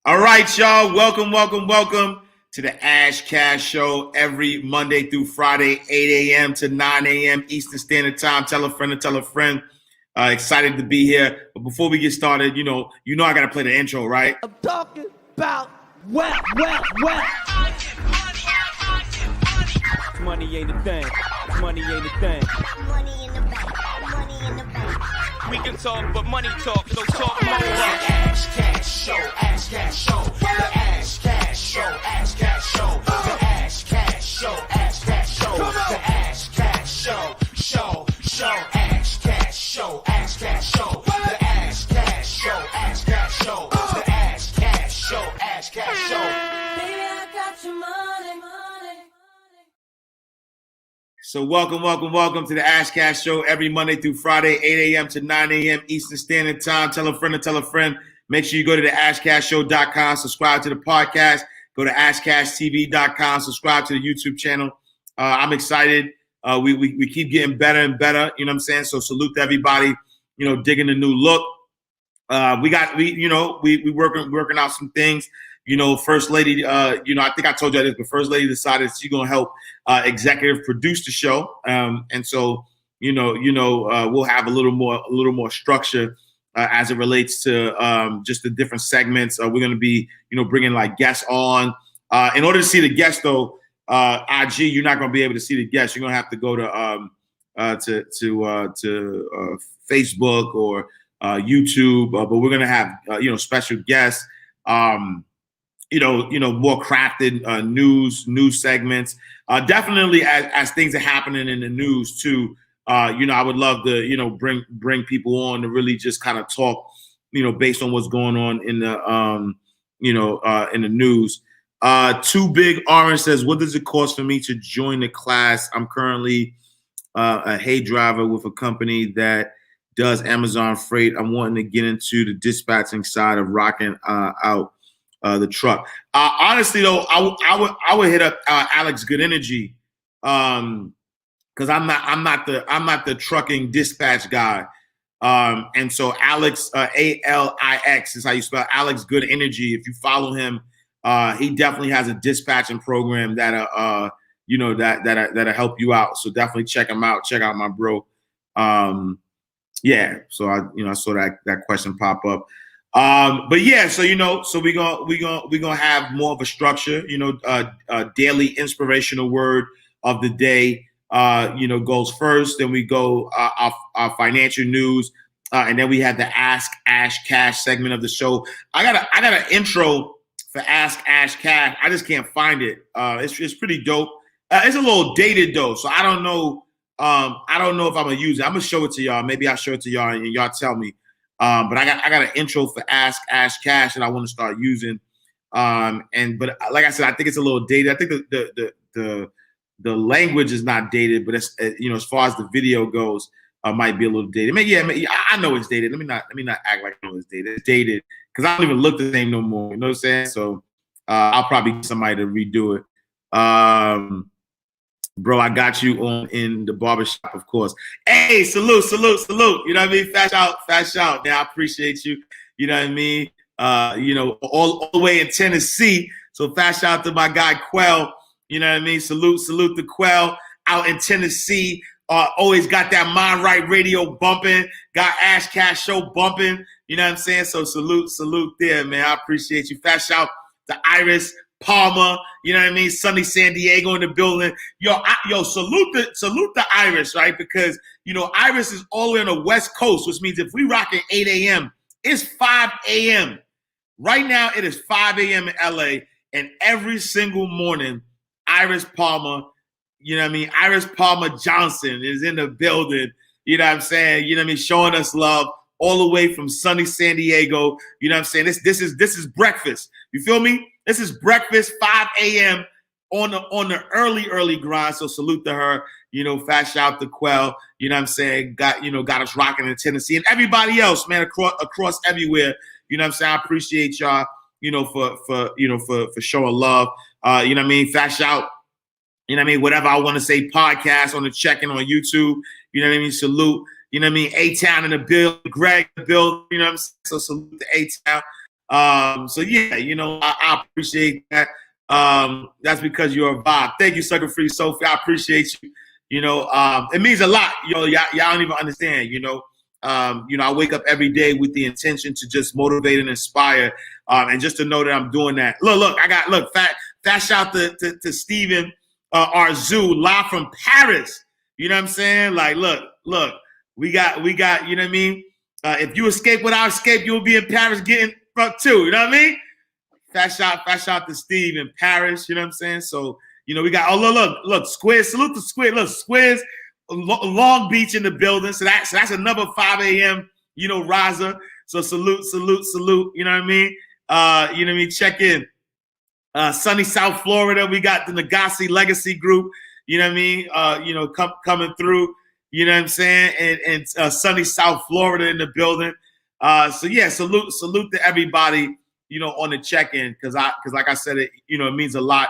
All right, y'all. Welcome to the Ash Cash Show every Monday through Friday, 8 a.m. to 9 a.m. Eastern Standard Time. Tell a friend to tell a friend. Excited to be here. But before we get started, you know I got to play the intro, right? I'm talking about wet. Money ain't a thing. Money ain't a thing. Money in the bank. Money in the bank. We can talk, but money talk, so talk more. Ash Cash Show, Ash Cash Show, the Ash Cash Show, Ash Cash Show, the Ash Cash Show, Ash Cash Show, the Ash Cash Show, Ash Cash Show, Ash Cash Show, the Ash Cash Show, Ash Cash Show, the Ash Cash Show, Ash Cash Show. Baby, I got your money. So welcome to the Ash Cash Show every Monday through Friday, 8 a.m. to 9 a.m. Eastern Standard Time. Tell a friend to tell a friend. Make sure you go to the ashcashshow.com, subscribe to the podcast. Go to ashcashtv.com, subscribe to the YouTube channel. I'm excited. We keep getting better and better. You know what I'm saying? So salute to everybody. Digging the new look. We working out some things. First Lady, I think I told you this, but First Lady decided she's gonna help executive produce the show, and so we'll have a little more structure as it relates to just the different segments. We're gonna be bringing like guests on. In order to see the guests though, IG, you're not gonna be able to see the guests. You're gonna have to go to Facebook or YouTube, but we're gonna have special guests. More crafted news segments. Definitely as things are happening in the news too. I would love to bring people on to really just kind of talk, based on what's going on in the in the news. Too Big Orange says, what does it cost for me to join the class? I'm currently a hay driver with a company that does Amazon freight. I'm wanting to get into the dispatching side of rocking out the truck. Honestly, though, I would hit up Alex Good Energy, because I'm not the trucking dispatch guy. And so Alex, ALIX is how you spell Alex Good Energy. If you follow him, he definitely has a dispatching program that'll help you out. So definitely check him out. Check out my bro. Yeah. So I saw that question pop up. But yeah, so we're gonna have more of a structure, daily inspirational word of the day, goes first. Then we go our financial news, and then we have the Ask Ash Cash segment of the show. I got an intro for Ask Ash Cash. I just can't find it. It's pretty dope. It's a little dated though, so I don't know. I don't know if I'm gonna use it. I'm gonna show it to y'all. Maybe I'll show it to y'all and y'all tell me. But I got an intro for Ask Ash Cash that I want to start using. But like I said, I think it's a little dated. I think the language is not dated, but it's as far as the video goes, might be a little dated. I know it's dated. Let me not act like I know it's dated. It's dated because I don't even look the same no more. You know what I'm saying? So I'll probably get somebody to redo it. Bro, I got you on in the barbershop, of course. Hey, salute. You know what I mean? Fast shout. Man, I appreciate you. You know what I mean? All the way in Tennessee. So fast shout to my guy Quell. You know what I mean? Salute to Quell out in Tennessee. Always got that Mind Right radio bumping. Got Ash Cash Show bumping. You know what I'm saying? So salute there, man. I appreciate you. Fast shout to Iris Palmer, you know what I mean? Sunny San Diego in the building. Yo, salute the Iris, right? Because Iris is all the way on the West Coast, which means if we rock at 8 a.m., it's 5 a.m. Right now, it is 5 a.m. in LA, and every single morning, Iris Palmer, you know what I mean? Iris Palmer Johnson is in the building, you know what I'm saying? You know what I mean? Showing us love all the way from sunny San Diego. You know what I'm saying? This is breakfast. You feel me? This is breakfast, 5 a.m. on the early grind. So salute to her. Fast shout to Quell. You know what I'm saying? Got us rocking in Tennessee and everybody else, man, across everywhere. You know what I'm saying? I appreciate y'all, for showing love. You know what I mean? Fast shout. You know what I mean? Whatever I want to say, podcast on the check-in on YouTube. You know what I mean? Salute. You know what I mean? A-Town in the build, Greg in the build. You know what I'm saying? So salute to A-Town. So yeah, I appreciate that. That's because you're a vibe. Thank you, Sucker Free Sophie. I appreciate you. It means a lot. Y'all don't even understand. I wake up every day with the intention to just motivate and inspire, and just to know that I'm doing that. Look, fat shout to Steven Arzu, live from Paris. You know what I'm saying? Like, look, we got, you know what I mean? If you escape what I escaped, you'll be in Paris getting fucked too. You know what I mean? Fat shout to Steve in Paris. You know what I'm saying? So, we got, look, Squiz, salute to Squiz. Look, Squiz, Long Beach in the building. So that's another 5 a.m., riser. So salute. You know what I mean? Check in. Sunny South Florida, we got the Nagasi Legacy Group. You know what I mean? Coming through. You know what I'm saying? And sunny South Florida in the building. So yeah, salute to everybody, on the check-in, because like I said, it means a lot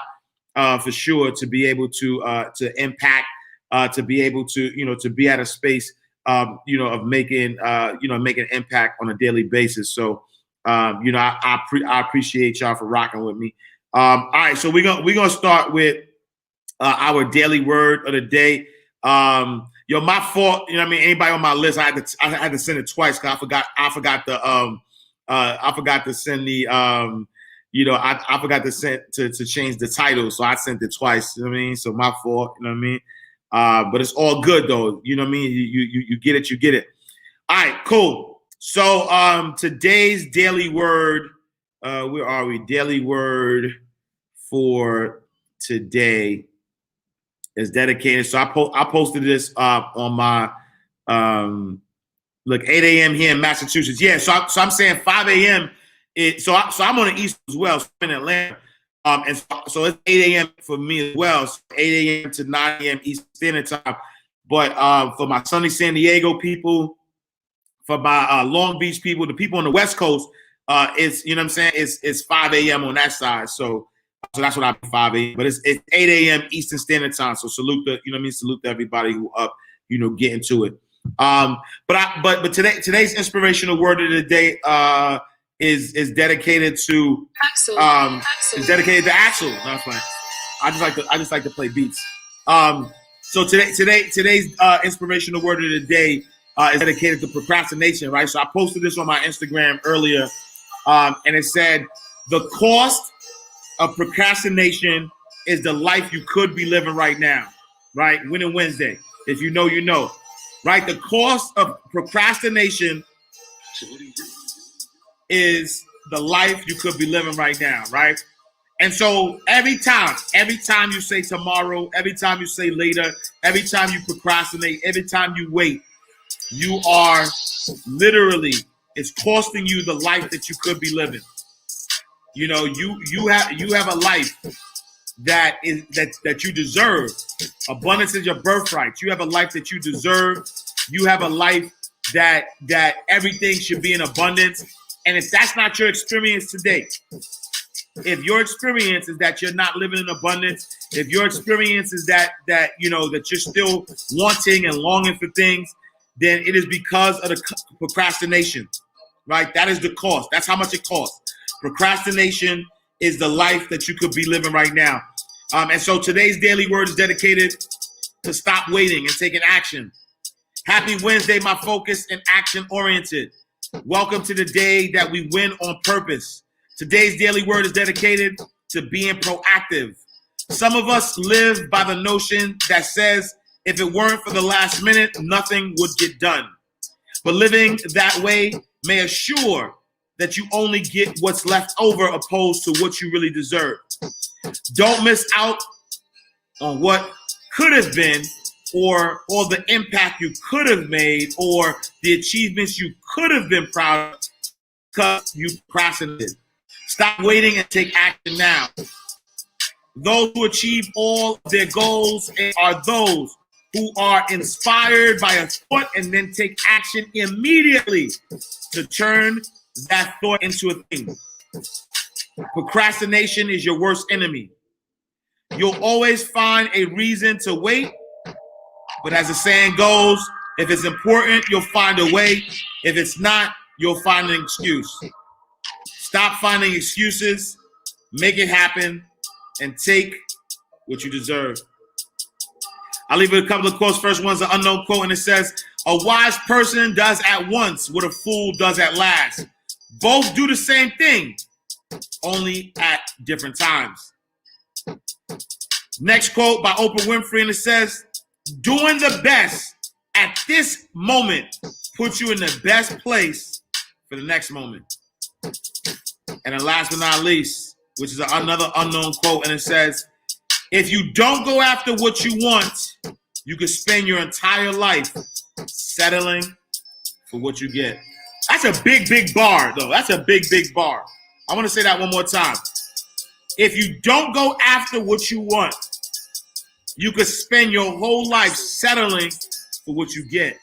for sure to be able to impact, to be able to to be at a space of making making impact on a daily basis. So I appreciate y'all for rocking with me. All right, so we're gonna start with our daily word of the day. My fault. You know what I mean? Anybody on my list, I had to send it twice because I forgot to send the I forgot to send to change the title, so I sent it twice. You know what I mean? So my fault. You know what I mean? But it's all good though. You know what I mean? You get it. You get it. All right, cool. So today's daily word. Where are we? Daily word for today is dedicated. So I posted this on my 8 a.m. here in Massachusetts. Yeah, so I'm saying 5 a.m. So I'm on the East as well. So I'm in Atlanta. And so it's 8 a.m. for me as well. So 8 a.m. to 9 a.m. Eastern Standard Time. But for my sunny San Diego people, for my Long Beach people, the people on the West Coast, it's what I'm saying, it's 5 a.m. on that side. So that's what I'm 5 a.m. But it's 8 a.m. Eastern Standard Time. So salute to everybody who up, get into it. But today's inspirational word of the day is dedicated to Axel. Is dedicated to Axel. No, I'm fine. I just like to play beats. So today's inspirational word of the day is dedicated to procrastination, right? So I posted this on my Instagram earlier, and it said the cost of procrastination is the life you could be living right now, right? Winning Wednesday. If you know, you know, right? The cost of procrastination is the life you could be living right now, right? And so every time you say tomorrow, every time you say later, every time you procrastinate, every time you wait, you are literally, it's costing you the life that you could be living. You have a life that you deserve. Abundance is your birthright. You have a life that you deserve. You have a life that everything should be in abundance. And if that's not your experience today, if your experience is that you're not living in abundance, if your experience is that you're still wanting and longing for things, then it is because of the procrastination, right? That is the cost. That's how much it costs. Procrastination is the life that you could be living right now. And so today's daily word is dedicated to stop waiting and taking action. Happy Wednesday, my focused and action-oriented. Welcome to the day that we win on purpose. Today's daily word is dedicated to being proactive. Some of us live by the notion that says, if it weren't for the last minute, nothing would get done. But living that way may assure that you only get what's left over opposed to what you really deserve. Don't miss out on what could have been or the impact you could have made or the achievements you could have been proud of because you procrastinated. Stop waiting and take action now. Those who achieve all of their goals are those who are inspired by a thought and then take action immediately to turn that thought into a thing. Procrastination is your worst enemy. You'll always find a reason to wait, but as the saying goes, if it's important, you'll find a way. If it's not, you'll find an excuse. Stop finding excuses, make it happen, and take what you deserve. I'll leave it a couple of quotes. First one's an unknown quote, and it says, "A wise person does at once what a fool does at last. Both do the same thing, only at different times." Next quote by Oprah Winfrey, and it says, "Doing the best at this moment puts you in the best place for the next moment." And then last but not least, which is another unknown quote, and it says, "If you don't go after what you want, you could spend your entire life settling for what you get." That's a big, big bar, though. That's a big, big bar. I want to say that one more time. If you don't go after what you want, you could spend your whole life settling for what you get.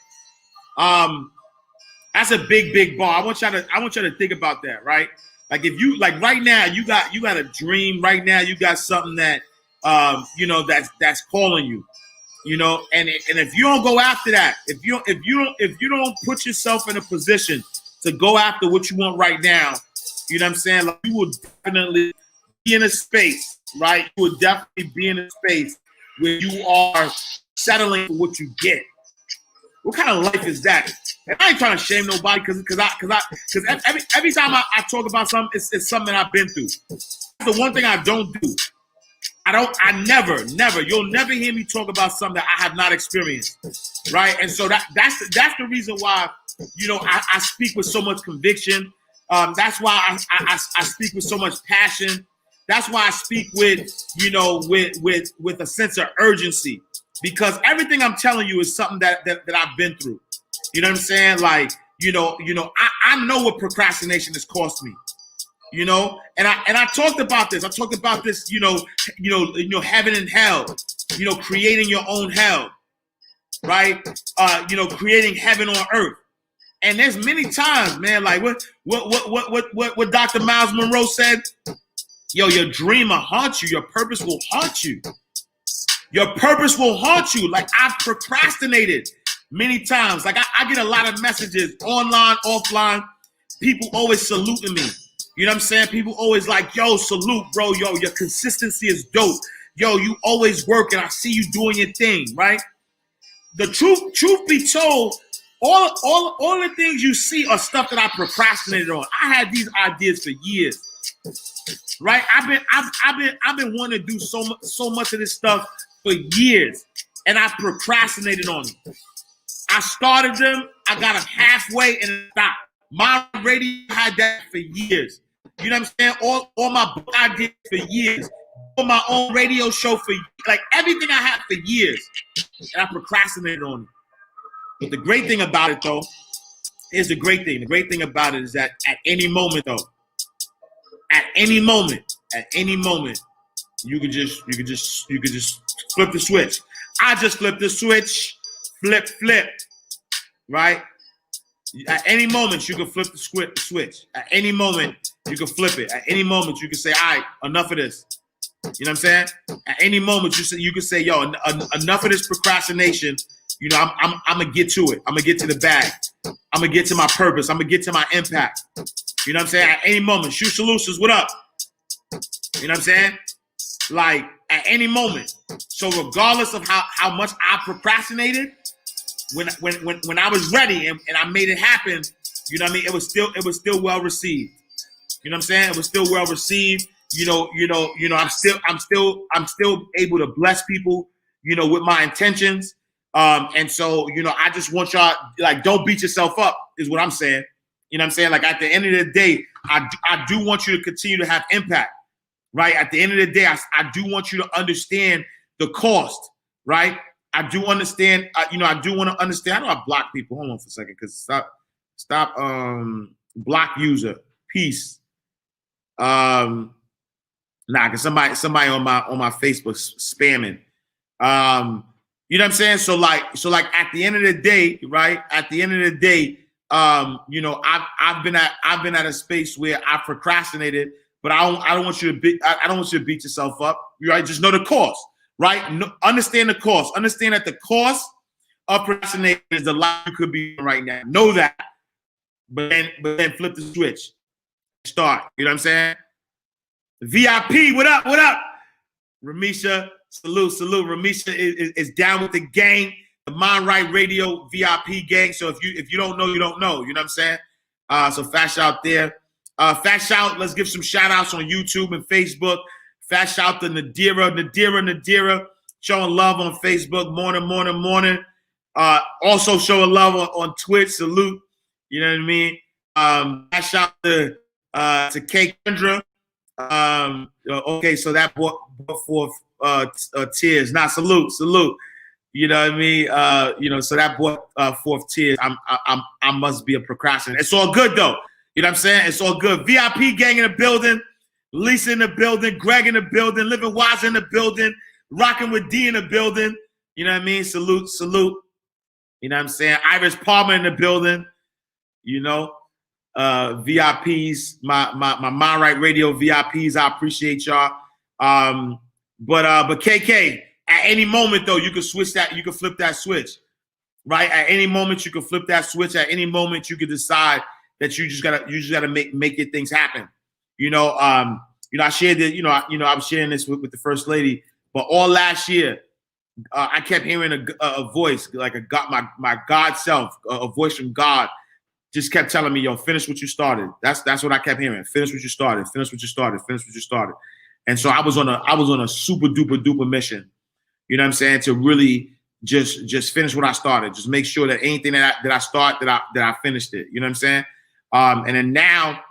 That's a big, big bar. I want y'all to think about that, right? Like if you like right now, you got a dream right now. You got something that that's calling you, and if you don't go after that, if you don't put yourself in a position to go after what you want right now, you know what I'm saying? Like you will definitely be in a space, right? You will definitely be in a space where you are settling for what you get. What kind of life is that? And I ain't trying to shame nobody because every time I talk about something, it's something I've been through. That's the one thing I don't do. I never, you'll never hear me talk about something that I have not experienced, right? And so that's the reason why, I speak with so much conviction. That's why I speak with so much passion. That's why I speak with a sense of urgency, because everything I'm telling you is something that I've been through. You know what I'm saying? Like, I know what procrastination has cost me. And I talked about this. I talked about this, heaven and hell, creating your own hell, right? Creating heaven on earth. And there's many times, man, like what Dr. Miles Monroe said, your dream will haunt you. Your purpose will haunt you. Your purpose will haunt you. Like I've procrastinated many times. Like I get a lot of messages online, offline. People always saluting me. You know what I'm saying? People always like, yo, salute, bro. Yo, your consistency is dope. Yo, you always working. I see you doing your thing, right? The truth be told, all the things you see are stuff that I procrastinated on. I had these ideas for years, right? I've been wanting to do so much of this stuff for years, and I procrastinated on them. I started them, I got them halfway, and stopped. My radio had that for years. You know what I'm saying? All my book ideas for years. On my own radio show for like everything I had for years, and I procrastinated on it. But the great thing about it, though, is the great thing. The great thing about it is that at any moment, you could just flip the switch. I just flipped the switch, flip, right? At any moment, you can flip the switch. At any moment, you can flip it. At any moment, you can say, all right, enough of this. You know what I'm saying? At any moment, you can say, yo, enough of this procrastination. I'm going to get to it. I'm going to get to the bag. I'm going to get to my purpose. I'm going to get to my impact. You know what I'm saying? At any moment, Shoe Solutions, what up? You know what I'm saying? Like, at any moment. So regardless of how much I procrastinated, when I was ready and I made it happen, you know what I mean? It was still well received. You know what I'm saying? It was still well received. I'm still able to bless people, with my intentions. And so, I just want y'all, like, don't beat yourself up is what I'm saying. You know what I'm saying? Like, at the end of the day, I do want you to continue to have impact, right? At the end of the day, I do want you to understand the cost, right? I do understand, I do want to understand. How do I block people? Hold on for a second, because stop, block user, peace. Because somebody on my Facebook spamming. You know what I'm saying? So like at the end of the day, right? At the end of the day, I've been at a space where I procrastinated, but I don't want you to beat yourself up. Right? Just know the cost, right? Understand the cost. Understand that the cost of procrastinating is the life you could be in right now. Know that, but then flip the switch. start. You know what I'm saying? VIP, what up? What up? Ramisha, salute. Ramisha is down with the gang, the Mind Right Radio VIP gang. So if you don't know, you don't know. You know what I'm saying? So fast shout there. Fast shout, let's give some shout outs on YouTube and Facebook. Fast shout to Nadira, showing love on Facebook. Morning. Also showing love on Twitch. Salute. You know what I mean? Fast shout to K Kendra. Okay, so that brought forth tears. Nah, salute. You know what I mean? So that brought forth tears. I must be a procrastinator. It's all good though. You know what I'm saying? It's all good. VIP gang in the building, Lisa in the building, Greg in the building, Living Wise in the building, rocking with D in the building. You know what I mean? Salute. You know what I'm saying? Iris Palmer in the building. You know, VIPs, my Mind Right Radio VIPs. I appreciate y'all. But KK, at any moment though, you can switch that. You can flip that switch, right? At any moment, you can flip that switch. At any moment, you can decide that you just gotta make your things happen. You know, I shared it. I was sharing this with the First Lady, but all last year, I kept hearing a voice, like my God self, a voice from God, just kept telling me, "Yo, finish what you started." That's what I kept hearing. Finish what you started. Finish what you started. Finish what you started. And so I was on a super duper mission. You know what I'm saying? To really just finish what I started. Just make sure that anything that I start that I finished it. You know what I'm saying? And then now,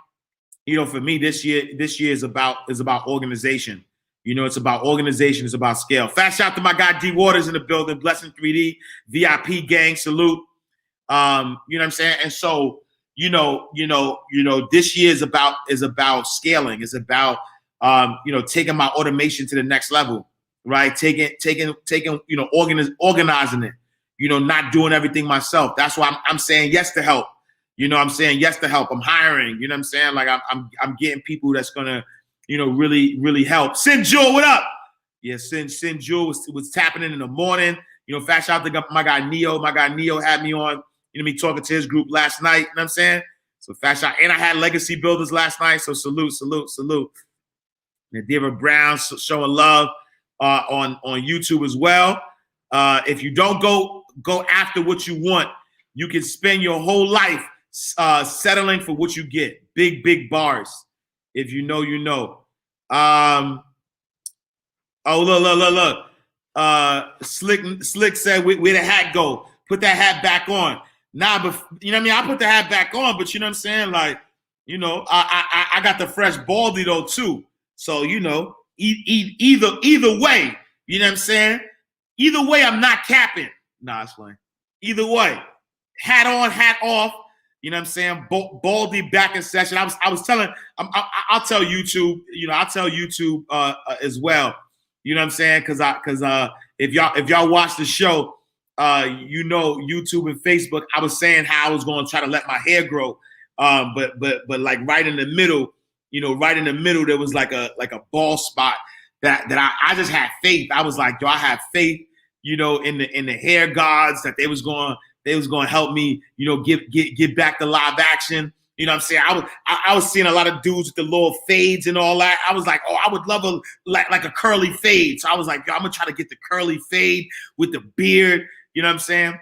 for me, this year is about organization. It's about organization. It's about scale. Fast shout to my guy D Waters in the building. Blessing 3D VIP gang. Salute. You know what I'm saying? And so, this year is about scaling. It's about taking my automation to the next level, right? Taking organizing it. Not doing everything myself. That's why I'm saying yes to help. I'm saying yes to help. I'm hiring. You know what I'm saying? Like I'm getting people that's gonna, really help. Sin Jewel, what up? Yeah, Sin Jewel was tapping in the morning. Fast shout to my guy Neo. My guy Neo had me on, me talking to his group last night. You know what I'm saying? So fast shout. And I had Legacy Builders last night. So salute. Nadira Brown showing love on YouTube as well. If you don't go after what you want, you can spend your whole life settling for what you get. Big bars. If you know, you know. Oh, look. Slick said, where the hat go? Put that hat back on. Nah, but you know what I mean? I put the hat back on, but you know what I'm saying? Like, I got the fresh baldy though too. So, either way, you know what I'm saying? Either way, I'm not capping. Nah, it's fine. Either way, hat on, hat off. You know what I'm saying? Baldy back in session. I was telling. I'll tell YouTube. I'll tell YouTube as well. You know what I'm saying? Because if y'all watch the show, YouTube and Facebook. I was saying how I was going to try to let my hair grow, but like right in the middle, there was like a bald spot that I just had faith. I was like, yo, I have faith, in the hair gods that they was going to help me, get back to live action. You know what I'm saying? I was seeing a lot of dudes with the little fades and all that. I was like, oh, I would love like a curly fade. So I was like, yo, I'm gonna try to get the curly fade with the beard. You know what I'm saying?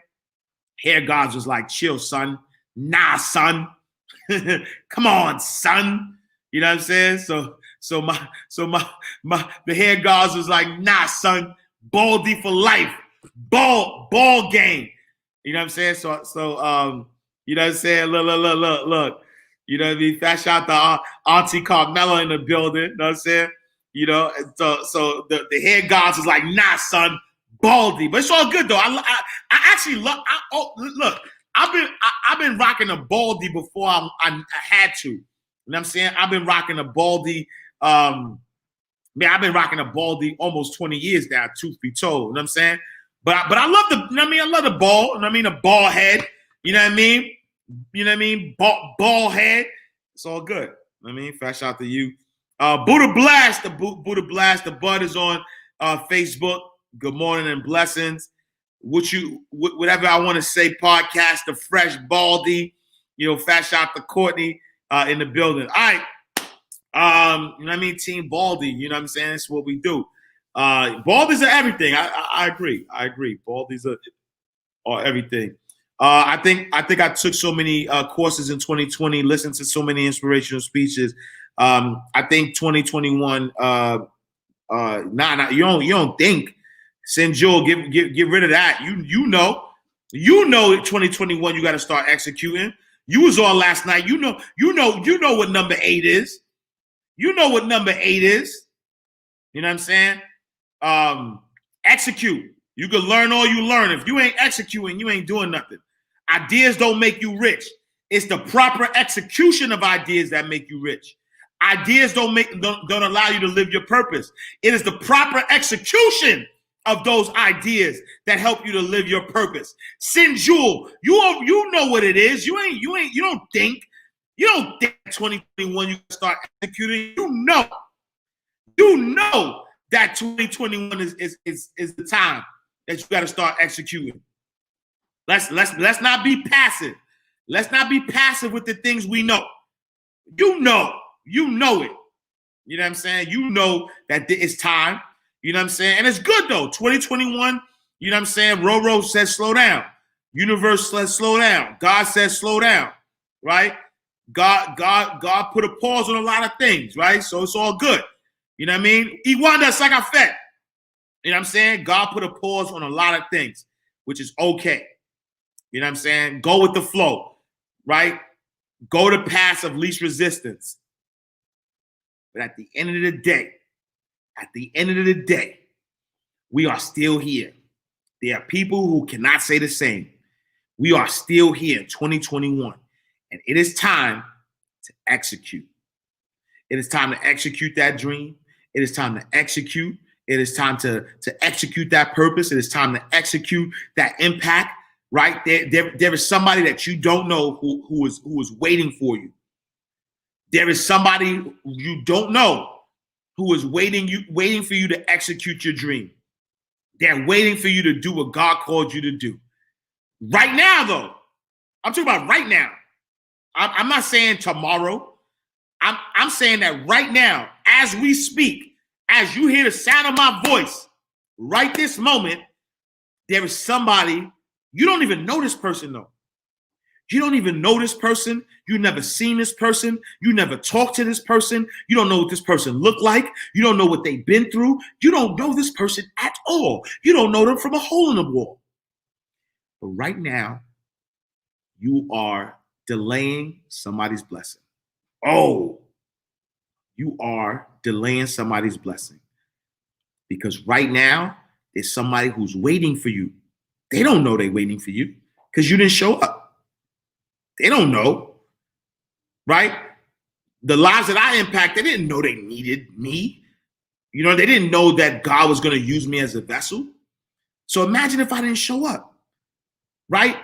Hair gods was like, chill, son. Nah, son. Come on, son. You know what I'm saying? So the hair gods was like, nah, son. Baldy for life. Ball game. You know what I'm saying? So you know what I'm saying? Look. You know what I mean? Fast shout to Auntie Carmela in the building. You know what I'm saying? So the head gods was like, nah, son, baldy. But it's all good though. I actually love. Look, I've been rocking a baldy before I had to. You know what I'm saying? I've been rocking a baldy. I've been rocking a baldy almost 20 years now, truth be told. You know what I'm saying? But I love I love the ball. You know what I mean? A ball head. You know what I mean? Ball head. It's all good. You know what I mean? Fast shout to you. Buddha Blast. Buddha Blast. The Bud is on Facebook. Good morning and blessings. Whatever I want to say, podcast, the Fresh Baldy. Fast shout to Courtney in the building. All right. You know what I mean? Team Baldy, you know what I'm saying? That's what we do. Baldies are everything. I agree. Baldies are everything. I think I took so many courses in 2020, listened to so many inspirational speeches. I think 2021. You don't think. Sinjul, get rid of that. You know. 2021. You got to start executing. You was on last night. You know what number 8 is. You know what number 8 is. You know what I'm saying? Execute. You can learn all you learn. If you ain't executing, you ain't doing nothing. Ideas don't make you rich. It's the proper execution of ideas that make you rich. Ideas don't allow you to live your purpose. It is the proper execution of those ideas that help you to live your purpose. Sinjul, you know what it is. You don't think 2021 you start executing. You know that 2021 is the time that you got to start executing. Let's not be passive. Let's not be passive with the things we know. You know it. You know what I'm saying? You know that it's time. You know what I'm saying? And it's good though. 2021, you know what I'm saying? Roro says slow down. Universe says slow down. God says slow down. Right? God put a pause on a lot of things, right? So it's all good. You know what I mean? Iwanda Sakafet. You know what I'm saying? God put a pause on a lot of things, which is okay. You know what I'm saying? Go with the flow, right? Go the path of least resistance. But at the end of the day, we are still here. There are people who cannot say the same. We are still here in 2021. And it is time to execute. It is time to execute that dream. It is time to execute. It is time to execute that purpose. It is time to execute that impact, right? There is somebody that you don't know who is waiting for you. There is somebody you don't know who is waiting for you to execute your dream. They're waiting for you to do what God called you to do. Right now, though, I'm talking about right now. I'm not saying tomorrow. I'm saying that right now, as we speak, as you hear the sound of my voice, right this moment, there is somebody, you don't even know this person, though. You don't even know this person. You never seen this person. You never talked to this person. You don't know what this person looked like. You don't know what they've been through. You don't know this person at all. You don't know them from a hole in the wall. But right now, you are delaying somebody's blessing. Oh, you are delaying somebody's blessing. Because right now, there's somebody who's waiting for you. They don't know they're waiting for you because you didn't show up. They don't know, right? The lives that I impact, they didn't know they needed me. You know, they didn't know that God was going to use me as a vessel. So imagine if I didn't show up, right?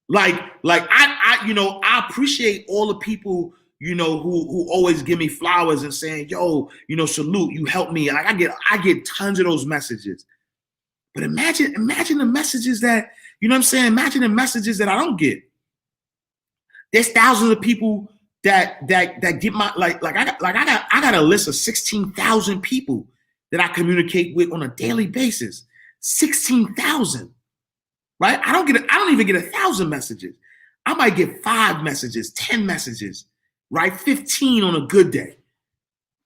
Like I appreciate all the people, you know, who always give me flowers and saying, yo, you know, salute, you helped me. Like I get tons of those messages. But imagine the messages that, you know what I'm saying? Imagine the messages that I don't get. There's thousands of people that get my I got a list of 16,000 people that I communicate with on a daily basis. 16,000, right? I don't even get 1,000 messages. I might get 5 messages, 10 messages, right? 15 on a good day,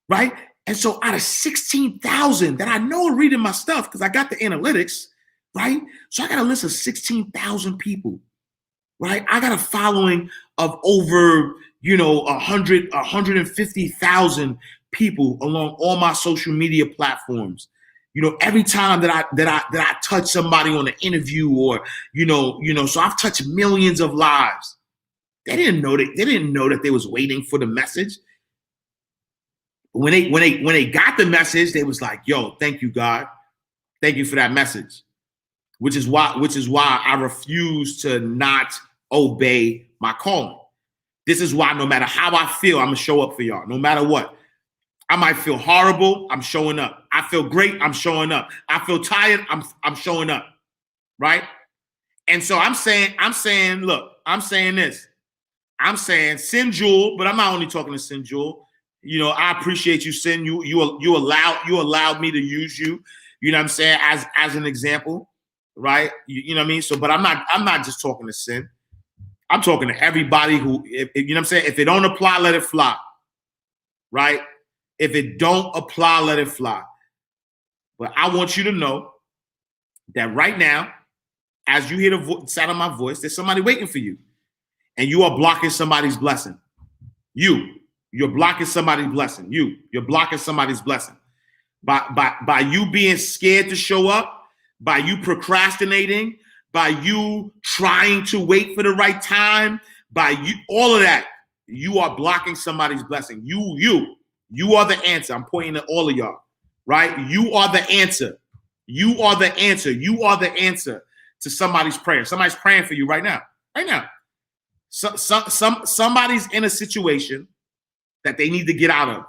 right? And so out of 16,000 that I know are reading my stuff because I got the analytics, right? So I got a list of 16,000 people. Right, I got a following of over, 150,000 people along all my social media platforms. You know, every time that I touch somebody on an interview or, so I've touched millions of lives. They didn't know that they was waiting for the message. When they got the message, they was like, "Yo, thank you, God, thank you for that message." Which is why I refuse to not obey my calling. This is why no matter how I feel, I'm gonna show up for y'all. No matter what. I might feel horrible, I'm showing up. I feel great, I'm showing up. I feel tired, I'm showing up. Right? And so I'm saying this. I'm saying Sinjul, but I'm not only talking to Sinjul. You know, I appreciate you, Sin. You allowed me to use you. You know what I'm saying, as an example, right? You know what I mean. So, but I'm not just talking to Sin. I'm talking to everybody who, if you know what I'm saying. If it don't apply, let it fly. Right? If it don't apply, let it fly. But I want you to know that right now, as you hear the sound of my voice, there's somebody waiting for you, and you are blocking somebody's blessing. You're blocking somebody's blessing. You're blocking somebody's blessing by you being scared to show up, by you procrastinating, by you trying to wait for the right time, by you, all of that. You are blocking somebody's blessing. You are the answer. I'm pointing at all of y'all, right? You are the answer. You are the answer. You are the answer to somebody's prayer. Somebody's praying for you right now. Right now. Somebody's in a situation that they need to get out of,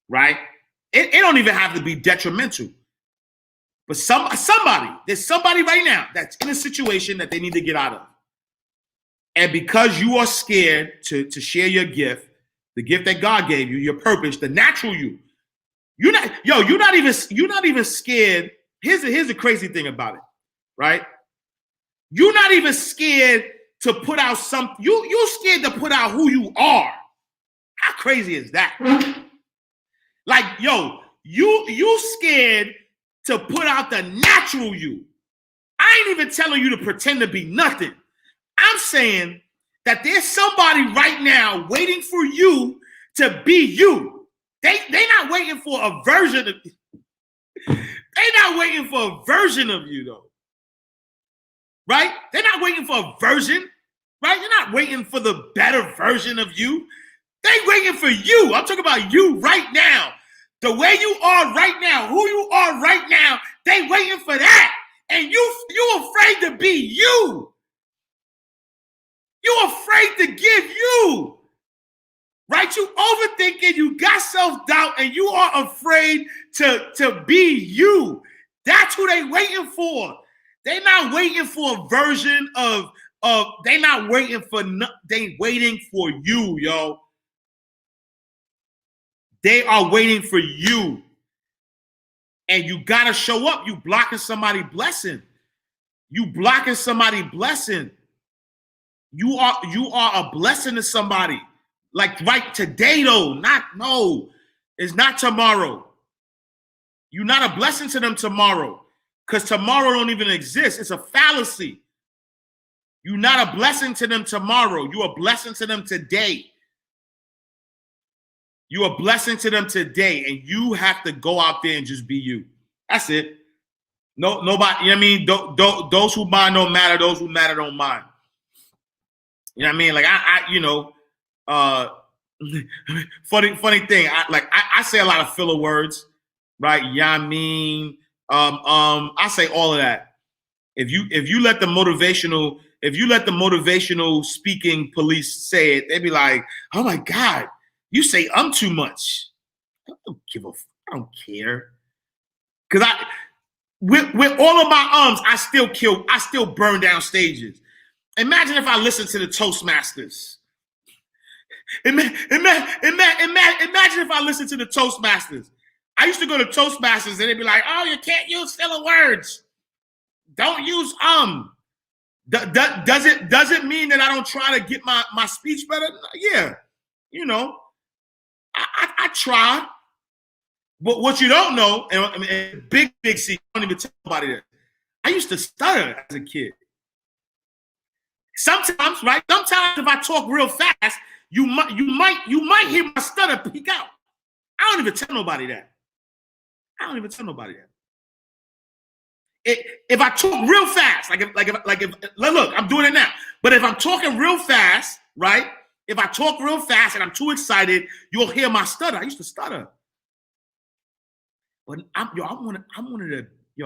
right? It don't even have to be detrimental. But there's somebody right now that's in a situation that they need to get out of. And because you are scared to share your gift, the gift that God gave you, your purpose, the natural you're not even scared. Here's the crazy thing about it, right? You're not even scared to put out you're scared to put out who you are. How crazy is that? Like, you scared to put out the natural you. I ain't even telling you to pretend to be nothing. I'm saying that there's somebody right now waiting for you to be you. They not waiting for a version of They're not waiting for a version of you, though. Right? They're not waiting for a version, right? They're not waiting for the better version of you. They're waiting for you. I'm talking about you right now. The way you are right now, who you are right now, they waiting for that. And you afraid to be you. You're afraid to give you. Right? You overthinking, you got self-doubt, and you are afraid to be you. That's who they waiting for. They're not waiting for a version of they're not waiting for they waiting for you, yo. They are waiting for you. And you gotta show up. You blocking somebody's blessing. You blocking somebody's blessing. You are a blessing to somebody. Like right today, though. It's not tomorrow. You're not a blessing to them tomorrow. Because tomorrow don't even exist. It's a fallacy. You're not a blessing to them tomorrow. You're a blessing to them today. You're a blessing to them today. And you have to go out there and just be you. That's it. Nobody, you know what I mean? Those who mind don't matter. Those who matter don't mind. You know what I mean? Like funny thing. I say a lot of filler words, right? Yeah, I mean, I say all of that. If you let the motivational speaking police say it, they'd be like, "Oh my God, you say too much." I don't care. Because with all of my I still burn down stages. Imagine if I listened to the Toastmasters. Imagine if I listened to the Toastmasters. I used to go to Toastmasters and they'd be like, "Oh, you can't use filler words. Don't use Does it mean that I don't try to get my speech better? Yeah, you know, I try. But what you don't know, and big secret, I don't even tell nobody this. I used to stutter as a kid. Sometimes, right? Sometimes if I talk real fast, you might hear my stutter peek out. I don't even tell nobody that. If I talk real fast, look, I'm doing it now. But if I'm talking real fast, right? If I talk real fast and I'm too excited, you'll hear my stutter. I used to stutter. But I'm one of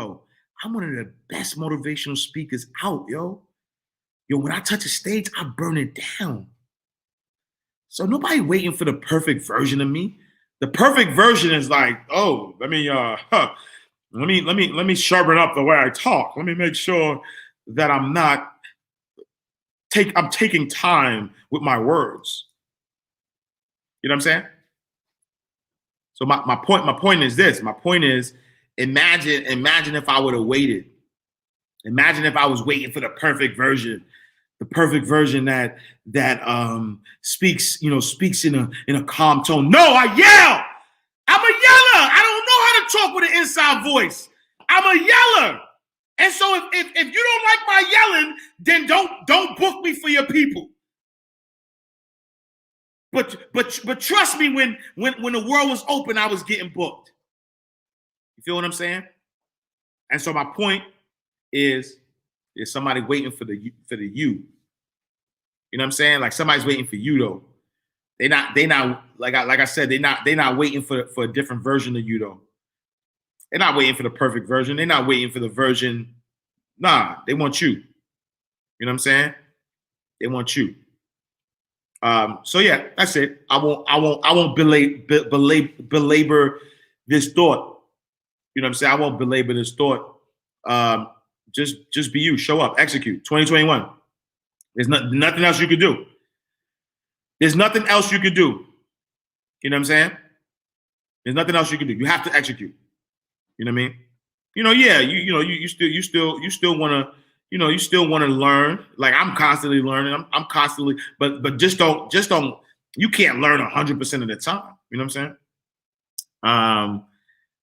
the best motivational speakers out, yo. Yo, when I touch a stage, I burn it down. So nobody waiting for the perfect version of me. The perfect version is like, oh, let me sharpen up the way I talk. Let me make sure that I'm taking time with my words. You know what I'm saying? So my point is this. My point is, imagine if I would have waited. Imagine if I was waiting for the perfect version that speaks in a calm tone. No, I yell. I'm a yeller. I don't know how to talk with an inside voice. I'm a yeller. And so if you don't like my yelling, then don't book me for your people. But trust me, when the world was open, I was getting booked. You feel what I'm saying? And so my point is, there's somebody waiting for the you. You know what I'm saying? Like somebody's waiting for you though. They not like I said, they not waiting for a different version of you though. They're not waiting for the perfect version. They're not waiting for the version. Nah, they want you. You know what I'm saying? They want you. So yeah, that's it. I won't belabor this thought. You know what I'm saying? I won't belabor this thought. Just be you. Show up. Execute. 2021. There's nothing else you could do. There's nothing else you could do. You know what I'm saying? There's nothing else you can do. You have to execute. You know what I mean? Yeah, you still want to learn. Like I'm constantly learning. I'm constantly, but just don't. You can't learn 100% of the time. You know what I'm saying?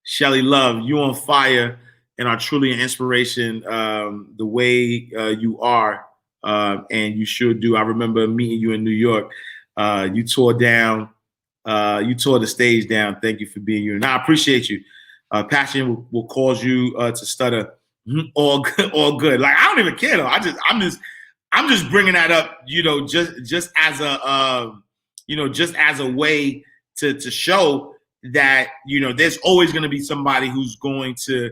Shelly Love, you on fire and are truly an inspiration. The way you are, and you sure do. I remember meeting you in New York. You tore down. You tore the stage down. Thank you for being you, and I appreciate you. Passion will cause you to stutter. All good. Like I don't even care though. I'm just bringing that up. Just as a way to show that there's always going to be somebody who's going to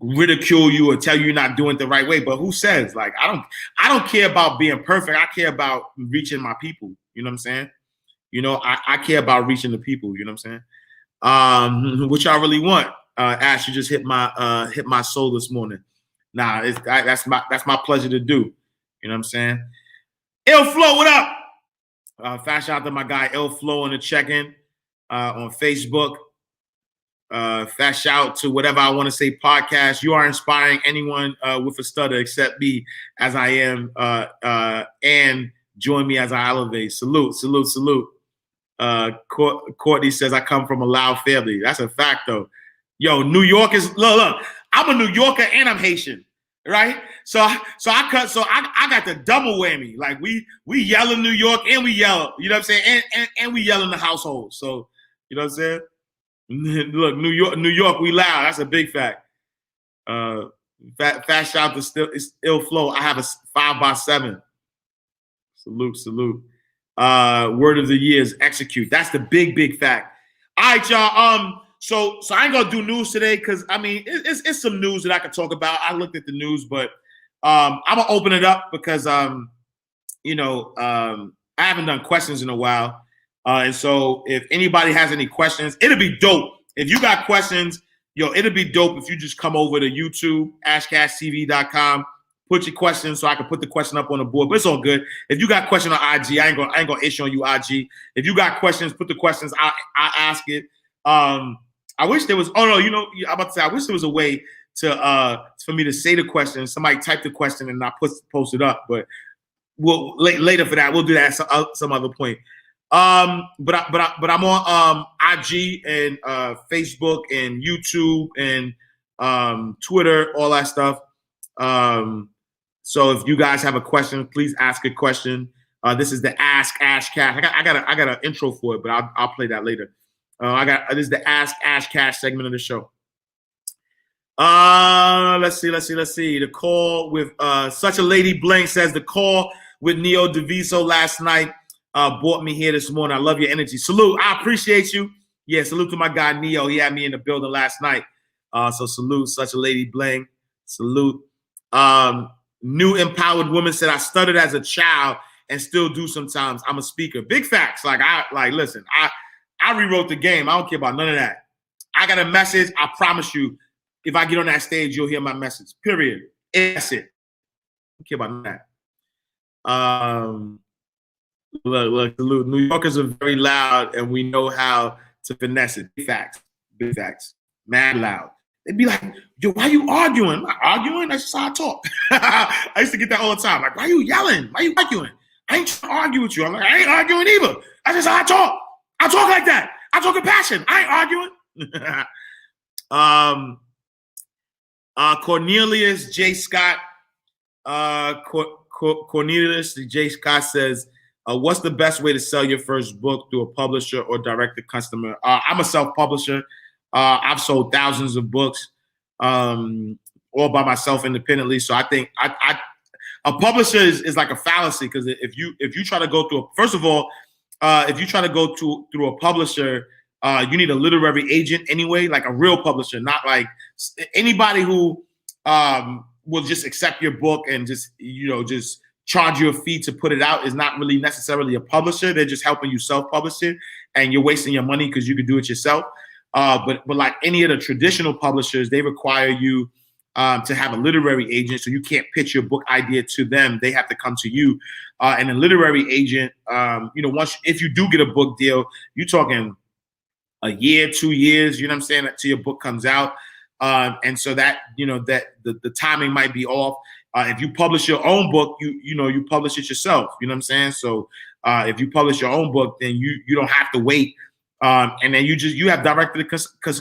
ridicule you or tell you you're not doing it the right way. But who says? Like I don't care about being perfect. I care about reaching my people. You know what I'm saying? I care about reaching the people. You know what I'm saying? Which I really want. Ash, you just hit my soul this morning. Nah, that's my pleasure to do. You know what I'm saying? Ill Flow, what up? Fast shout out to my guy Ill Flow on the check-in on Facebook. Fast shout out to whatever I want to say podcast. You are inspiring anyone with a stutter except me as I am, and join me as I elevate. Salute. Courtney says I come from a loud family. That's a fact though. Yo, New York is look. I'm a New Yorker and I'm Haitian, right? So I got the double whammy. Like we yell in New York and we yell, you know what I'm saying? And we yell in the household. So you know what I'm saying? Look, New York, we loud. That's a big fact. Fast shout to Ill Flow. I have a 5x7. Salute. Word of the year is execute. That's the big fact. All right, y'all. So I ain't gonna do news today because I mean it's some news that I could talk about. I looked at the news, but I'm gonna open it up because I haven't done questions in a while. And so if anybody has any questions, it'll be dope. If you got questions, it'll be dope if you just come over to YouTube, ashcashtv.com, put your questions so I can put the question up on the board. But it's all good. If you got questions on IG, I ain't gonna issue on you IG. If you got questions, put the questions. I ask it. I wish there was. Oh no, I'm about to say. I wish there was a way to for me to say the question. Somebody type the question and I post it up. But we'll later for that. We'll do that at some other point. But I'm on IG and Facebook and YouTube and Twitter, all that stuff. So if you guys have a question, please ask a question. This is the Ask Ash Cash. I got an intro for it, but I'll play that later. This is the Ask Ash Cash segment of the show. Let's see. The call with Such a Lady Blank says the call with Neo DeViso last night brought me here this morning. I love your energy. Salute. I appreciate you. Yeah, salute to my guy Neo. He had me in the building last night. So salute, Such a Lady Blank. Salute. New empowered woman said I stuttered as a child and still do sometimes. I'm a speaker. Big facts. Listen, I rewrote the game. I don't care about none of that. I got a message. I promise you, if I get on that stage, you'll hear my message. Period. That's it. I don't care about none of that. Look, salute. New Yorkers are very loud, and we know how to finesse it. Big facts, mad loud. They'd be like, yo, why you arguing? I'm not arguing, that's just how I talk. I used to get that all the time. Like, why you yelling? Why you arguing? I ain't trying to argue with you. I'm like, I ain't arguing either. That's just how I talk. I talk like that. I talk in passion. I ain't arguing. Cornelius J. Scott. Cornelius J. Scott says, what's the best way to sell your first book, through a publisher or direct to customer? I'm a self-publisher. I've sold thousands of books, all by myself independently. So I think a publisher is like a fallacy, because if you try to go through first of all, if you try to go through a publisher, you need a literary agent anyway, like a real publisher, not like anybody who will just accept your book and just charge you a fee to put it out is not really necessarily a publisher. They're just helping you self-publish it, and you're wasting your money because you could do it yourself. But like any of the traditional publishers, they require you to have a literary agent, so you can't pitch your book idea to them. They have to come to you. And a literary agent, if you do get a book deal, you're talking a year, 2 years, you know what I'm saying, until your book comes out. And so that, that the timing might be off. If you publish your own book, you publish it yourself. You know what I'm saying? So if you publish your own book, then you don't have to wait. And then you have direct to the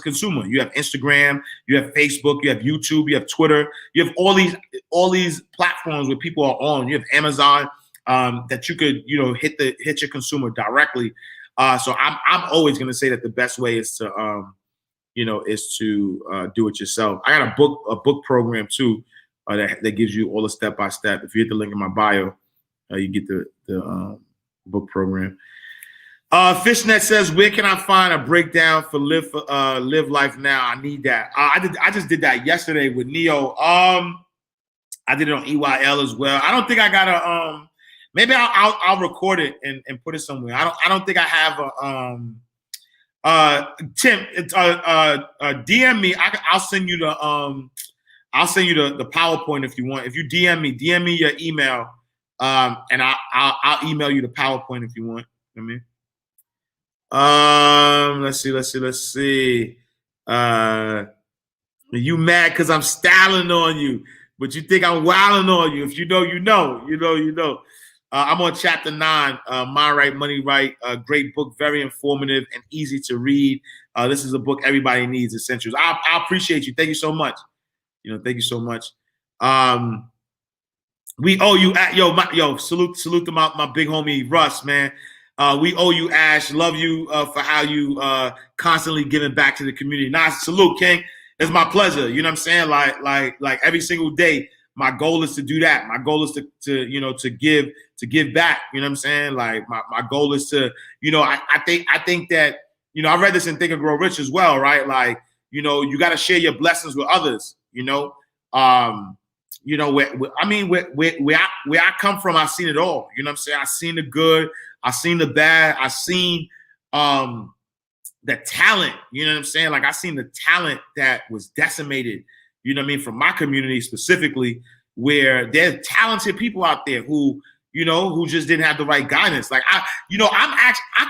consumer. You have Instagram, you have Facebook, you have YouTube, you have Twitter, you have all these platforms where people are on. You have Amazon that you could hit your consumer directly. So I'm always going to say that the best way is to do it yourself. I got a book program too that gives you all the step by step. If you hit the link in my bio, you get the book program. Fishnet says, where can I find a breakdown for Live Life Now? I need that. I just did that yesterday with Neo. I did it on EYL as well. I don't think I got a maybe I'll record it and put it somewhere. I don't think I have a Tim, DM me. I'll send you the PowerPoint if you want. If you DM me your email, and I'll email you the PowerPoint if you want. I mean, let's see. You mad because I'm styling on you, but you think I'm wilding on you. If you know, you know. I'm on chapter 9, Mind Right, Money Right. Great book, very informative and easy to read. This is a book everybody needs, essentials. I appreciate you. Thank you so much. Thank you so much. We owe you, salute to my big homie Russ, man. We owe you, Ash. Love you for how you constantly giving back to the community. Nice, salute, King. It's my pleasure. You know what I'm saying? Like every single day, my goal is to do that. My goal is to give back. You know what I'm saying? Like my goal is to, I think that, I read this in Think and Grow Rich as well, right? Like, you got to share your blessings with others. Where I come from, I've seen it all. You know what I'm saying? I've seen the good, I've seen the bad, I've seen the talent. You know what I'm saying? Like, I've seen the talent that was decimated. You know what I mean? From my community specifically, where there are talented people out there who just didn't have the right guidance. Like I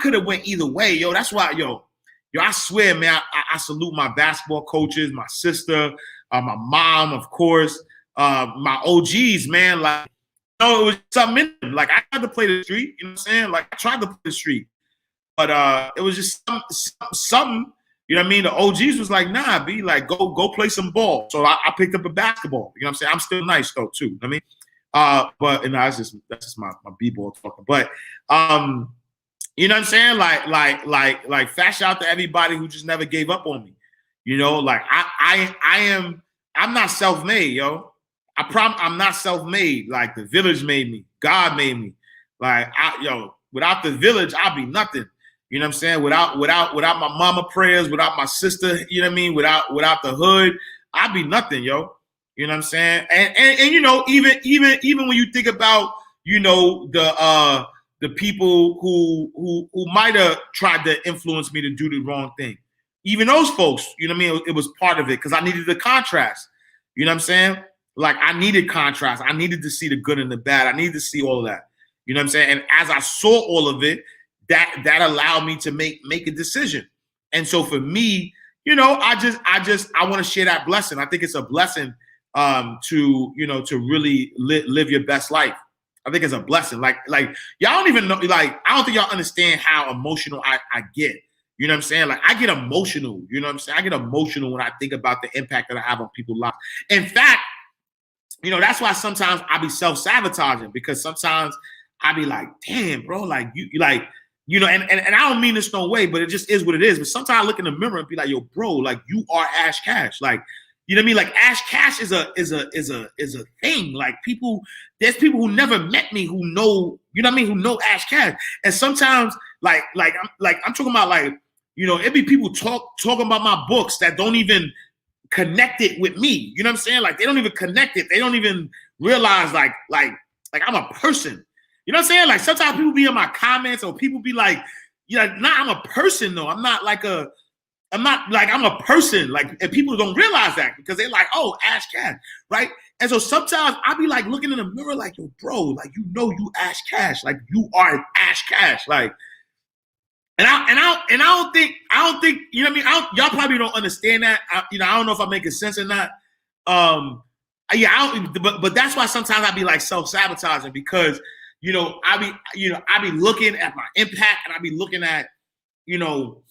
could have went either way, yo. That's why, I swear, man, I salute my basketball coaches, my sister, my mom, of course, my OGs, man. Like, it was something in them. Like, I tried to play the street, you know what I'm saying? Like, I tried to play the street, but it was just something. You know what I mean? The OGs was like, nah, B, like, go play some ball. So I picked up a basketball. You know what I'm saying? I'm still nice though, too. You know what I mean? But that's just my B-ball talking. But you know what I'm saying? Like fat shout out to everybody who just never gave up on me. Like I'm not self-made, yo. I'm not self-made. Like, the village made me. God made me. Like, without the village, I'll be nothing. You know what I'm saying? Without my mama prayers, without my sister, you know what I mean? Without the hood, I'd be nothing, yo. You know what I'm saying? And even when you think about, the people who might have tried to influence me to do the wrong thing. Even those folks, you know what I mean? It was part of it because I needed the contrast. You know what I'm saying? Like, I needed contrast. I needed to see the good and the bad. I needed to see all of that. You know what I'm saying? And as I saw all of it, that allowed me to make a decision. And so for me, you know, I want to share that blessing. I think it's a blessing to really live your best life. I think it's a blessing. Like y'all don't even know, like, I don't think y'all understand how emotional I get. You know what I'm saying? Like, I get emotional. You know what I'm saying? I get emotional when I think about the impact that I have on people's lives. In fact, you know, that's why sometimes I be self-sabotaging, because sometimes I be like, damn, bro, like you like, you know, and I don't mean this no way, but it just is what it is. But sometimes I look in the mirror and be like, yo, bro, like, you are Ash Cash. Like, you know what I mean? Like, Ash Cash is a thing. Like, there's people who never met me who know, you know what I mean, who know Ash Cash. And sometimes I'm talking about, like, you know, it be people talking about my books that don't even connect it with me. You know what I'm saying? Like, they don't even connect it. They don't even realize like I'm a person. You know what I'm saying? Like, sometimes people be in my comments, or people be like, you know, nah, I'm a person though. I'm not like I'm a person. Like, and people don't realize that because they're like, oh, Ash Cash, right? And so sometimes I be like looking in the mirror like, yo, bro, like, you know, you Ash Cash, like, you are Ash Cash, like. And I don't think, you know what I mean? Y'all probably don't understand that. I don't know if I'm making sense or not. But that's why sometimes I be like self-sabotaging, because, you know, I be looking at my impact, and I be looking at, you know,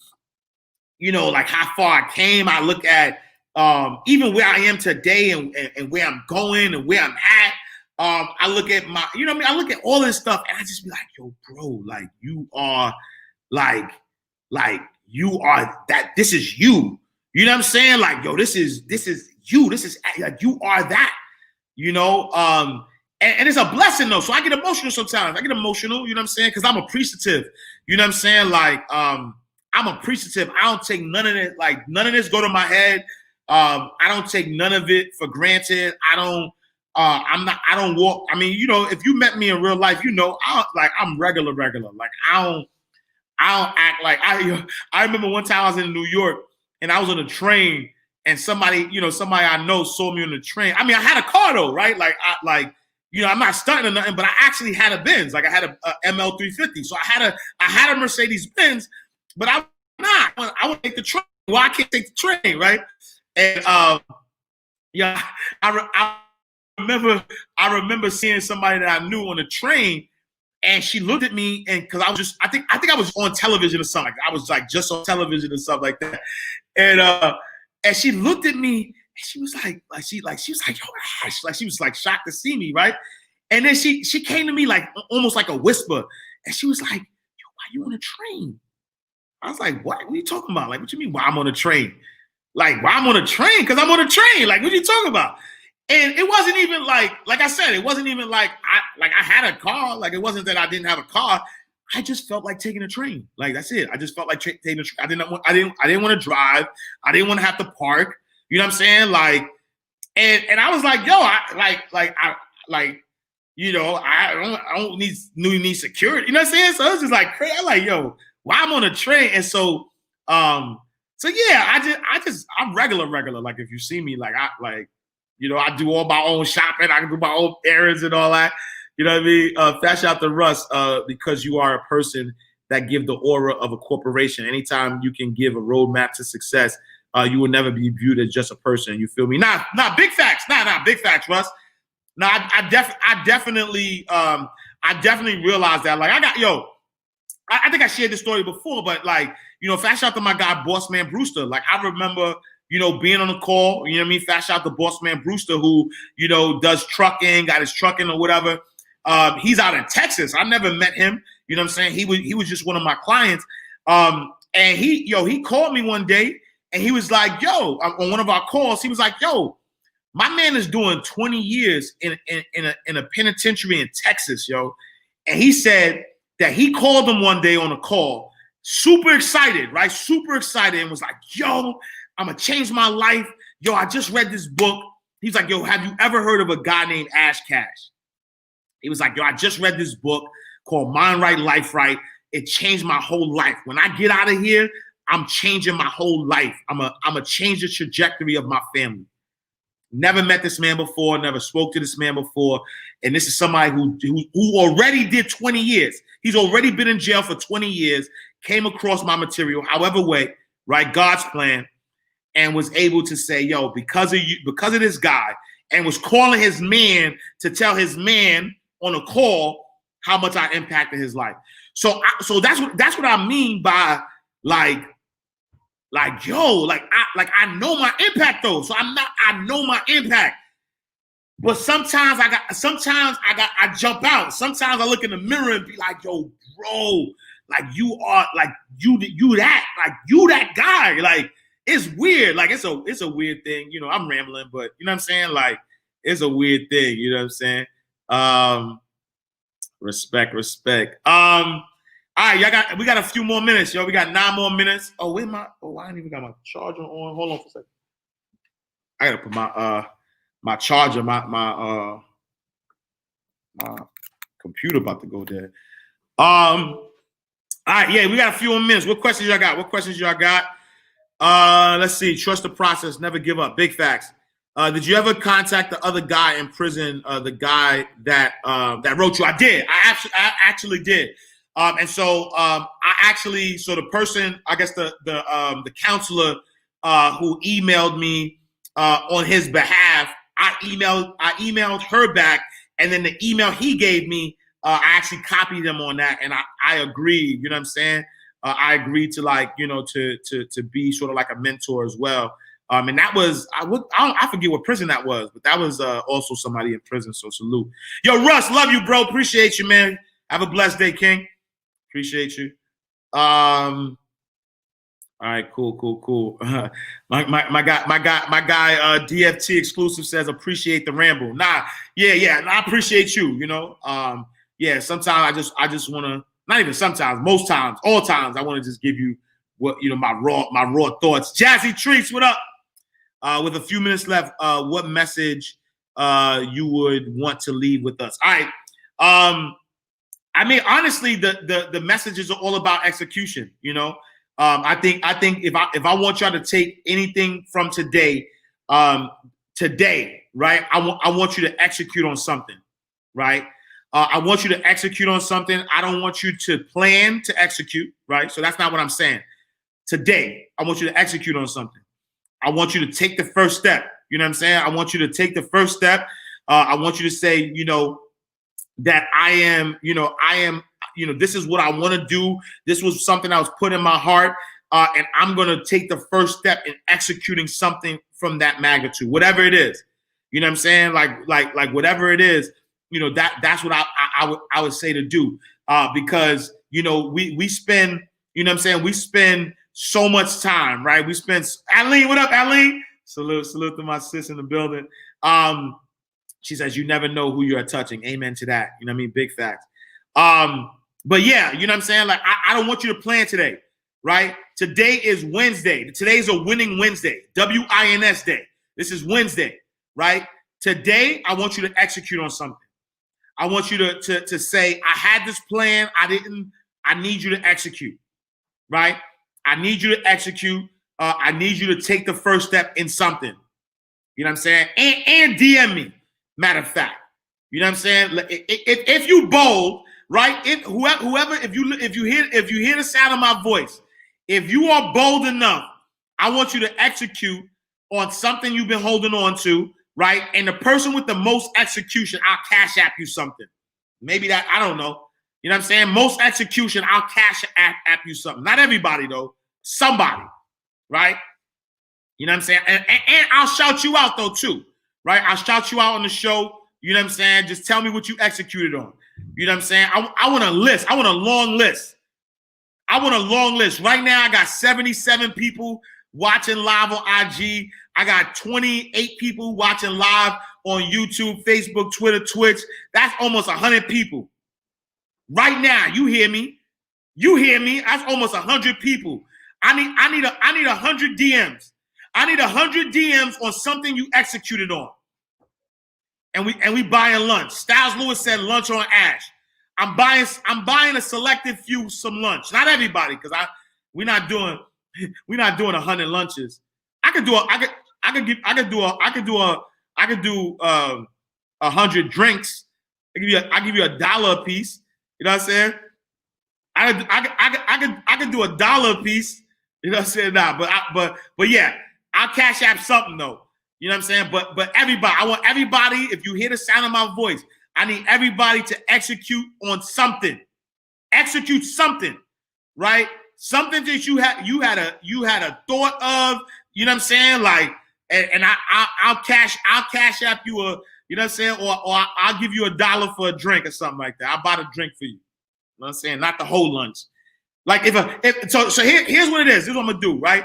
like how far I came. I look at even where I am today, and where I'm going, and where I'm at. I look at my, you know what I mean? I look at all this stuff, and I just be like, yo, bro, like, you are like you are that. This is you. You know what I'm saying? Like, yo, this is you. This is like, you are that. You know, and it's a blessing though. So I get emotional sometimes. You know what I'm saying? Because I'm appreciative. You know what I'm saying? Like, I'm appreciative. I don't take none of it. Like, none of this go to my head. I don't take none of it for granted. I don't walk. I mean, you know, if you met me in real life, you know, I'm regular. Like, I don't act like I remember one time I was in New York, and I was on a train, and somebody I know saw me on the train. I mean, I had a car though, right? Like, you know, I'm not stunting or nothing, but I actually had a Benz. Like, I had a ML350. So I had a Mercedes Benz, but I want to take the train. Well, I can't take the train, right? And yeah, I remember seeing somebody that I knew on the train. And she looked at me, and because I think I was on television or something. Like, I was like just on television and stuff like that. And she looked at me, and she was like she was like, yo, Ash, like, she was like shocked to see me, right? And then she came to me like almost like a whisper, and she was like, yo, why you on a train? I was like, what are you talking about? Like, what you mean why I'm on a train? Like, why I'm on a train? Because I'm on a train. Like, what are you talking about? And it wasn't even like I said, it wasn't even like I had a car. Like, it wasn't that I didn't have a car. I just felt like taking a train. Like, that's it. I just felt like taking a train. I didn't want to drive. I didn't want to have to park. You know what I'm saying? Like, and I was like, yo, I don't need security. You know what I'm saying? So it was just like crazy. I'm like, yo, why I'm on a train? And so yeah, I'm regular. Like, if you see me, like, you know, I do all my own shopping. I can do my own errands and all that. You know what I mean? Fast out to Russ, because you are a person that give the aura of a corporation. Anytime you can give a roadmap to success, you will never be viewed as just a person. You feel me? Nah, big facts. Nah, big facts, Russ. Nah, I definitely realized that. Like, I think I shared this story before, but like, you know, fast out to my guy, Boss Man Brewster. Like, I remember, you know, being on a call, you know what I mean? Fast out to Boss Man Brewster, who, you know, does trucking, got his trucking or whatever. He's out in Texas. I never met him. You know what I'm saying? He was just one of my clients. And he called me one day, and he was like, yo, on one of our calls, he was like, yo, my man is doing 20 years in a penitentiary in Texas, yo. And he said that he called him one day on a call, super excited, right? Super excited, and was like, yo, I'm going to change my life. Yo, I just read this book. He's like, yo, have you ever heard of a guy named Ash Cash? He was like, yo, I just read this book called Mind Right, Life Right. It changed my whole life. When I get out of here, I'm changing my whole life. I'm a change the trajectory of my family. Never met this man before, never spoke to this man before. And this is somebody who already did 20 years. He's already been in jail for 20 years, came across my material, however way, right? God's plan, and was able to say, yo, because of you, because of this guy, and was calling his man to tell his man on a call how much I impacted his life. So that's what I mean by like yo, I know my impact though. So I know my impact. But sometimes I jump out. Sometimes I look in the mirror and be like, yo, bro, like you are like you that guy. Like it's weird. Like it's a weird thing. You know, I'm rambling, but you know what I'm saying? Like it's a weird thing, you know what I'm saying? Respect. All right, we got a few more minutes, yo. We got 9 more minutes. Oh, I ain't even got my charger on. Hold on for a second. I gotta put my charger, my computer about to go dead. All right, yeah, we got a few more minutes. What questions y'all got? Let's see. Trust the process, never give up. Big facts. Did you ever contact the other guy in prison, the guy that wrote you? I did. I actually did. And so the person, I guess the counselor who emailed me on his behalf, I emailed her back, and then the email he gave me, I actually copied him on that, and I agreed. You know what I'm saying? I agreed to to be sort of like a mentor as well. And that was I forget what prison that was, but that was also somebody in prison. So salute. Yo, Russ, love you, bro. Appreciate you, man. Have a blessed day, King. Appreciate you. All right, cool. my guy, DFT exclusive says appreciate the ramble. Yeah, I appreciate you. You know, yeah. Sometimes I just want to. Not even sometimes. Most times, all times, I want to just give you what my raw thoughts. Jazzy Treats, what up? With a few minutes left, what message you would want to leave with us? All right. I mean, honestly, the messages are all about execution. You know, I think if I want y'all to take anything from today, right? I want you to execute on something, right? I want you to execute on something. I don't want you to plan to execute, right? So that's not what I'm saying. Today, I want you to execute on something. I want you to take the first step. You know what I'm saying? I want you to take the first step. I want you to say, that I am, this is what I want to do. This was something that was put in my heart. And I'm going to take the first step in executing something from that magnitude, whatever it is. You know what I'm saying? Like whatever it is, that's what I would say to do. Because, we spend, you know what I'm saying? We spend so much time, right? We spend, Aline, what up, Aline? Salute to my sis in the building. She says, you never know who you are touching. Amen to that. You know what I mean? Big facts. But yeah, you know what I'm saying? Like, I don't want you to plan today, right? Today is Wednesday. Today is a winning Wednesday. WINS day. This is Wednesday, right? Today, I want you to execute on something. I want you to say, I had this plan. I need you to execute, right? I need you to execute. I need you to take the first step in something. You know what I'm saying? And DM me. Matter of fact, you know what I'm saying? If you bold, right? If you hear the sound of my voice, if you are bold enough, I want you to execute on something you've been holding on to, right? And the person with the most execution, I'll cash app you something. Maybe that, I don't know. You know what I'm saying? Most execution, I'll cash app you something. Not everybody though, somebody, right? You know what I'm saying? And I'll shout you out though too. Right? I'll shout you out on the show. You know what I'm saying? Just tell me what you executed on. You know what I'm saying? I want a list. I want a long list. Right now, I got 77 people watching live on IG. I got 28 people watching live on YouTube, Facebook, Twitter, Twitch. That's almost 100 people. Right now, you hear me? That's almost 100 people. I need 100 DMs. I need 100 DMs on something you executed on. And we buying lunch. Styles Lewis said lunch on Ash. I'm buying a selected few some lunch. Not everybody, because we're not doing 100 lunches. I could do I could do 100 drinks. I give you $1 a piece. You know what I'm saying? I could do $1 a piece. You know what I'm saying? Nah, but yeah, I'll cash app something though. You know what I'm saying? But everybody, I want everybody. If you hear the sound of my voice, I need everybody to execute on something. Execute something, right? Something that you had a thought of. You know what I'm saying? Like, and I'll cash app you a. You know what I'm saying? Or I'll give you $1 for a drink or something like that. I'll buy the drink for you. You know what I'm saying? Not the whole lunch. Like so here's what it is. This is what I'm gonna do, right?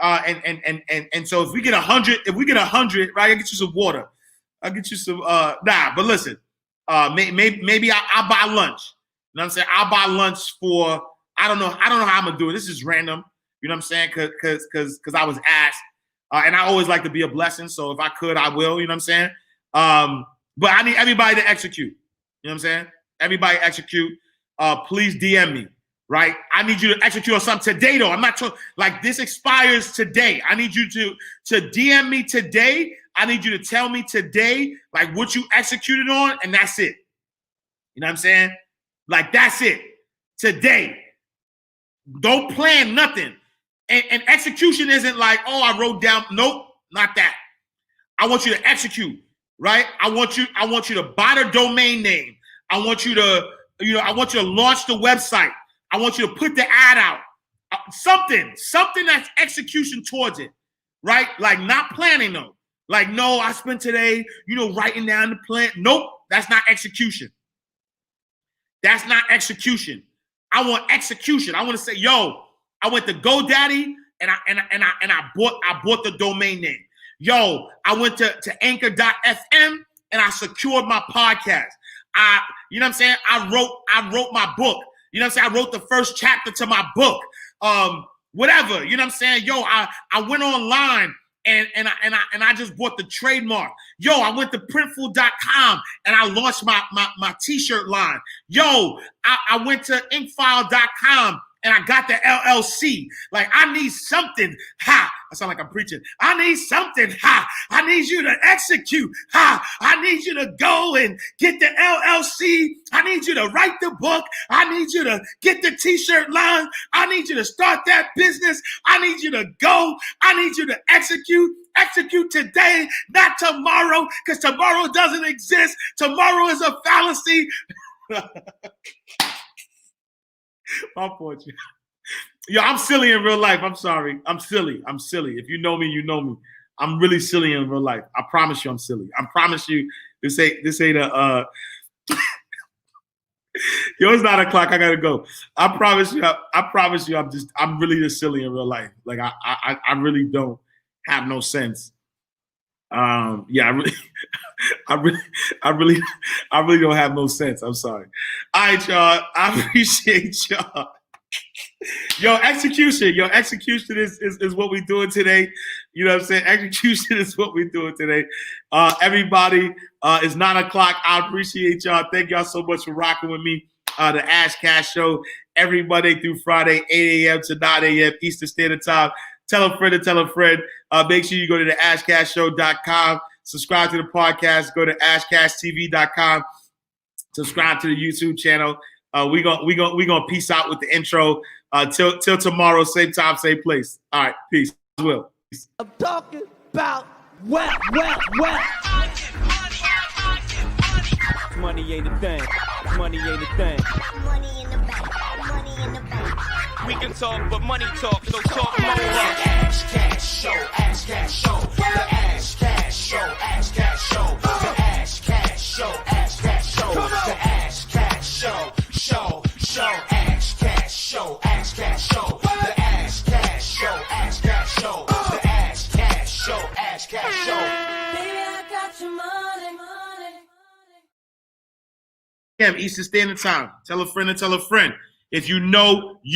And so if we get 100, right? I'll get you some water. I'll get you some but listen, maybe I'll buy lunch. You know what I'm saying? I'll buy lunch for I don't know how I'm gonna do it. This is random. You know what I'm saying? Cause I was asked. And I always like to be a blessing. So if I could, I will, you know what I'm saying? But I need everybody to execute. You know what I'm saying? Everybody execute. Please DM me, right? I need you to execute on something today, though. I'm not talking like this expires today. I need you to DM me today. I need you to tell me today, like what you executed on, and that's it. You know what I'm saying? Like that's it. Today. Don't plan nothing. And execution isn't like, oh, I wrote down. Nope, not that. I want you to execute. Right? I want you to buy the domain name. I want you to launch the website. I want you to put the ad out. Something that's execution towards it. Right? Like not planning though. Like, no, I spent today, writing down the plan. Nope, that's not execution. That's not execution. I want execution. I want to say, yo, I went to GoDaddy and I bought the domain name. Yo, I went to anchor.fm and I secured my podcast. You know what I'm saying? I wrote my book. You know what I'm saying? I wrote the first chapter to my book. Whatever. You know what I'm saying? Yo, I went online and I just bought the trademark. Yo, I went to printful.com and I launched my t-shirt line. Yo, I went to inkfile.com and I got the LLC. Like, I need something. Ha! I sound like I'm preaching. I need something. Ha! I need you to execute. Ha! I need you to go and get the LLC. I need you to write the book. I need you to get the t-shirt line. I need you to start that business. I need you to go. I need you to execute. Execute today, not tomorrow, because tomorrow doesn't exist. Tomorrow is a fallacy. My fortune. Yo, I'm silly in real life. I'm sorry. I'm silly. If you know me, you know me. I'm really silly in real life. I promise you I'm silly. I promise you this ain't a yo, it's 9 o'clock. I gotta go. I promise you I'm really just silly in real life. Like I really don't have no sense. Yeah, I really don't have no sense. I'm sorry. All right, y'all. I appreciate y'all. Yo, execution is what we're doing today. You know what I'm saying? Execution is what we're doing today. Everybody, it's 9 o'clock. I appreciate y'all. Thank y'all so much for rocking with me. The Ash Cash Show every Monday through Friday, 8 a.m. to 9 a.m. Eastern Standard Time. Tell a friend to tell a friend. Make sure you go to the ashcashshow.com. Subscribe to the podcast. Go to ashcashtv.com. Subscribe to the YouTube channel. We gonna peace out with the intro. Till tomorrow, same time, same place. All right, peace. Will. Peace. I'm talking about well. Money ain't a thing. Money ain't a thing. Money in the bank. Money in the bank. We can talk, but money talk, so talk more. Ash Cash Show, Ash Cash Show, the Ash Cash Show, Ash Cash Show, the Ash Cash Show, Ash Cash Show, the Ash Cash Show, Ash Cash Show, Ash Cash Show, the Ash Cash Show, Ash Cash Show, the Ash Cash Show, Ash Cash Show. Baby, I got your money. Eastern Standard Time. Tell a friend to tell a friend. If you know you